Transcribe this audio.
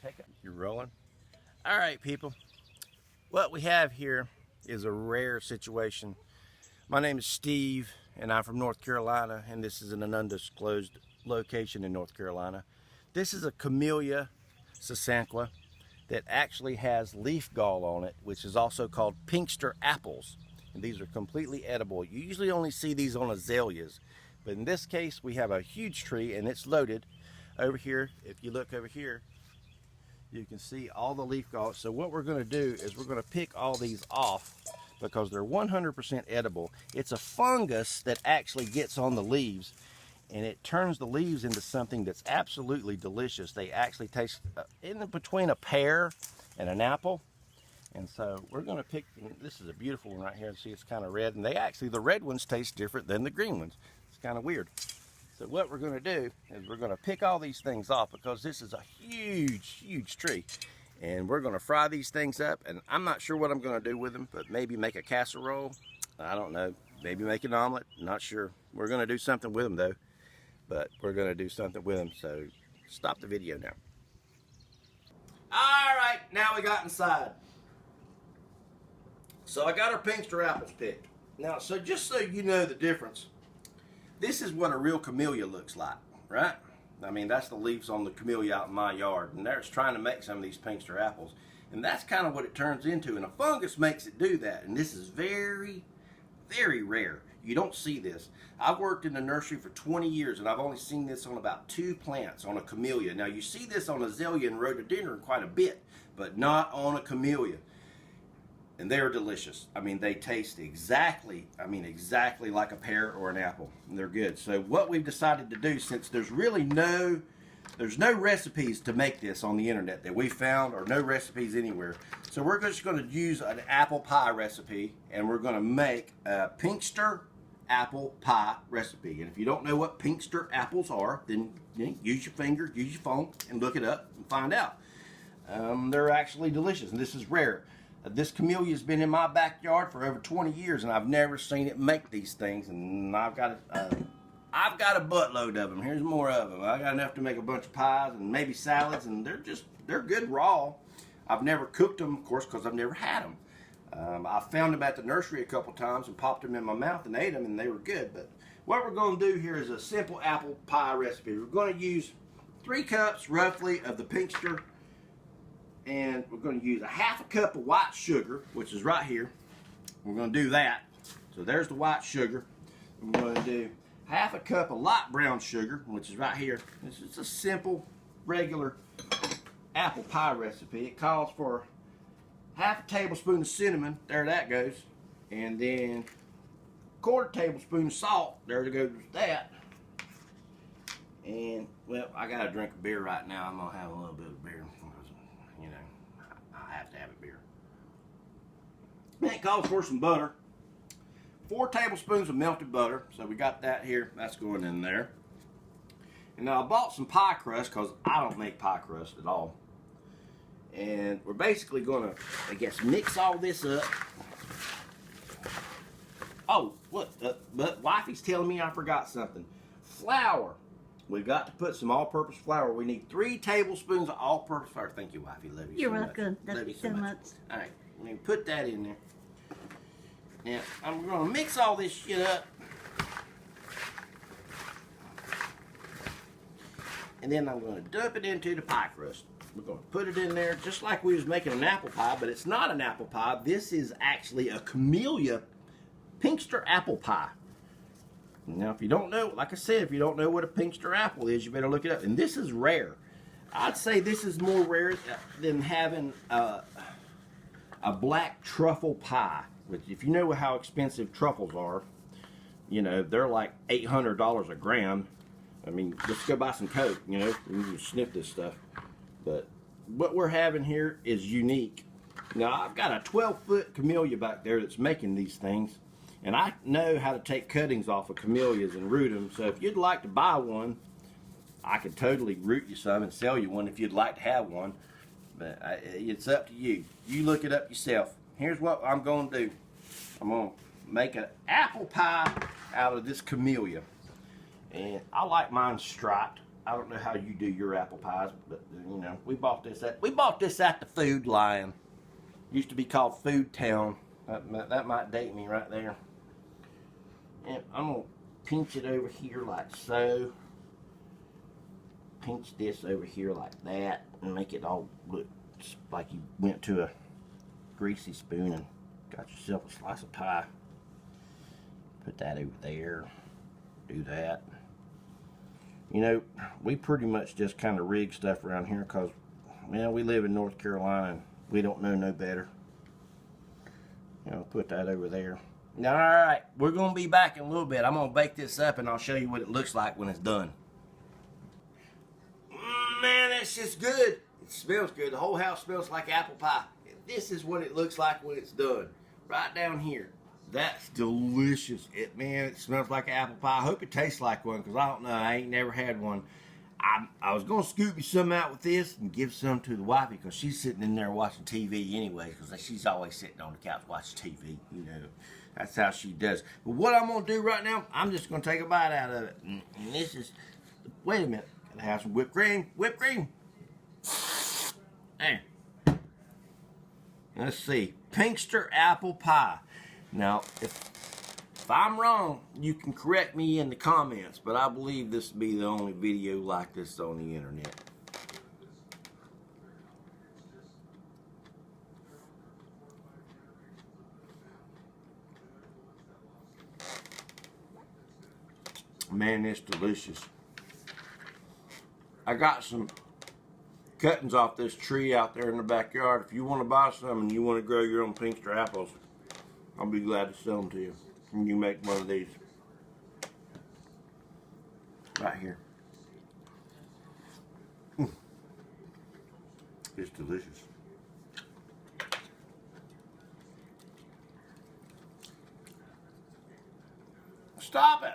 take it. You're rolling. All right, people. What we have here is a rare situation. My name is Steve, and I'm from North Carolina, and this is in an undisclosed location in North Carolina. This is a Camellia sasanqua that actually has leaf gall on it, which is also called Pinkster apples. And these are completely edible. You usually only see these on azaleas, but in this case we have a huge tree and it's loaded. Over here, if you look over here, you can see all the leaf gall. So what we're going to do is we're going to pick all these off because they're 100% edible. It's a fungus that actually gets on the leaves, and it turns the leaves into something that's absolutely delicious. They actually taste in between a pear and an apple. And so we're going to pick, this is a beautiful one right here. See, it's kind of red, and the red ones taste different than the green ones. It's kind of weird. So what we're going to do is we're going to pick all these things off because this is a huge tree. And we're going to fry these things up, and I'm not sure what I'm going to do with them, but maybe make a casserole. I don't know. Maybe make an omelet. Not sure. We're going to do something with them though. But we're going to do something with them, so stop the video now. All right, now we got inside. So I got our Pinkster apples picked. Now, so just so you know the difference, this is what a real camellia looks like, right? I mean, that's the leaves on the camellia out in my yard, and there's trying to make some of these Pinkster apples, and that's kind of what it turns into, and a fungus makes it do that, and this is very, very rare. You don't see this. I've worked in the nursery for 20 years, and I've only seen this on about 2 plants on a camellia. Now, you see this on azalea and rhododendron quite a bit, but not on a camellia. And they're delicious. I mean, they taste exactly like a pear or an apple. And they're good. So what we've decided to do, since there's no recipes to make this on the internet that we found, or no recipes anywhere. So we're just going to use an apple pie recipe, and we're going to make a Pinkster apple pie recipe. And if you don't know what Pinkster apples are, then use your finger, use your phone, and look it up and find out. They're actually delicious, and this is rare. This camellia has been in my backyard for over 20 years, and I've never seen it make these things. And I've got a buttload of them. Here's more of them. I got enough to make a bunch of pies and maybe salads, and they're good raw. I've never cooked them, of course, because I've never had them. I found them at the nursery a couple times and popped them in my mouth and ate them, and they were good. But what we're going to do here is a simple apple pie recipe. We're going to use 3 cups roughly of the Pinkster, and we're going to use a ½ cup of white sugar, which is right here. We're going to do that. So there's the white sugar. We're going to do ½ cup of light brown sugar, which is right here. This is a simple, regular apple pie recipe. It calls for ½ tablespoon of cinnamon. There that goes. And then ¼ tablespoon of salt. There goes that. And, well, I got to drink a beer right now. I'm going to have a little bit of beer. You know, I have to have a beer. And it calls for some butter. 4 tablespoons of melted butter. So we got that here. That's going in there. And now I bought some pie crust because I don't make pie crust at all. And we're basically going to, I guess, mix all this up. Oh, what? But wifey's telling me I forgot something. Flour. We've got to put some all-purpose flour. We need 3 tablespoons of all-purpose flour. Thank you, wifey. Love you so much. You're welcome. Thank you so much. All right, we're going to put that in there. Now, I'm going to mix all this shit up. And then I'm going to dump it into the pie crust. We're going to put it in there just like we was making an apple pie, but it's not an apple pie. This is actually a Camellia Pinkster apple pie. Now, if you don't know, like I said, if you don't know what a Pinkster apple is, you better look it up. And this is rare. I'd say this is more rare than having a black truffle pie. Which, if you know how expensive truffles are, you know, they're like $800 a gram. I mean, just go buy some Coke, you know, you can sniff this stuff. But what we're having here is unique. Now, I've got a 12-foot camellia back there that's making these things. And I know how to take cuttings off of camellias and root them. So if you'd like to buy one, I could totally root you some and sell you one if you'd like to have one. But it's up to you. You look it up yourself. Here's what I'm going to do. I'm going to make an apple pie out of this camellia. And I like mine striped. I don't know how you do your apple pies, but you know, we bought this at the Food Lion. Used to be called Food Town. That might date me right there. And I'm gonna pinch it over here like so. Pinch this over here like that, and make it all look like you went to a greasy spoon and got yourself a slice of pie. Put that over there. Do that. You know, we pretty much just kind of rig stuff around here because, man, we live in North Carolina and we don't know no better. You know, put that over there. Now, all right, we're going to be back in a little bit. I'm going to bake this up and I'll show you what it looks like when it's done. Man, that's just good. It smells good. The whole house smells like apple pie. This is what it looks like when it's done. Right down here. That's delicious. Man, it smells like apple pie. I hope it tastes like one because I don't know. I ain't never had one. I was going to scoop you some out with this and give some to the wifey because she's sitting in there watching TV anyway because she's always sitting on the couch watching TV. You know, that's how she does. But what I'm going to do right now, I'm just going to take a bite out of it. And this is, wait a minute. Gotta have some whipped cream. Whipped cream. There. Let's see. Pinkster apple pie. Now, if I'm wrong, you can correct me in the comments, but I believe this will be the only video like this on the internet. Man, it's delicious. I got some cuttings off this tree out there in the backyard. If you want to buy some and you want to grow your own Pinkster apples, I'll be glad to sell them to you. And you make one of these. Right here. It's delicious. Stop it!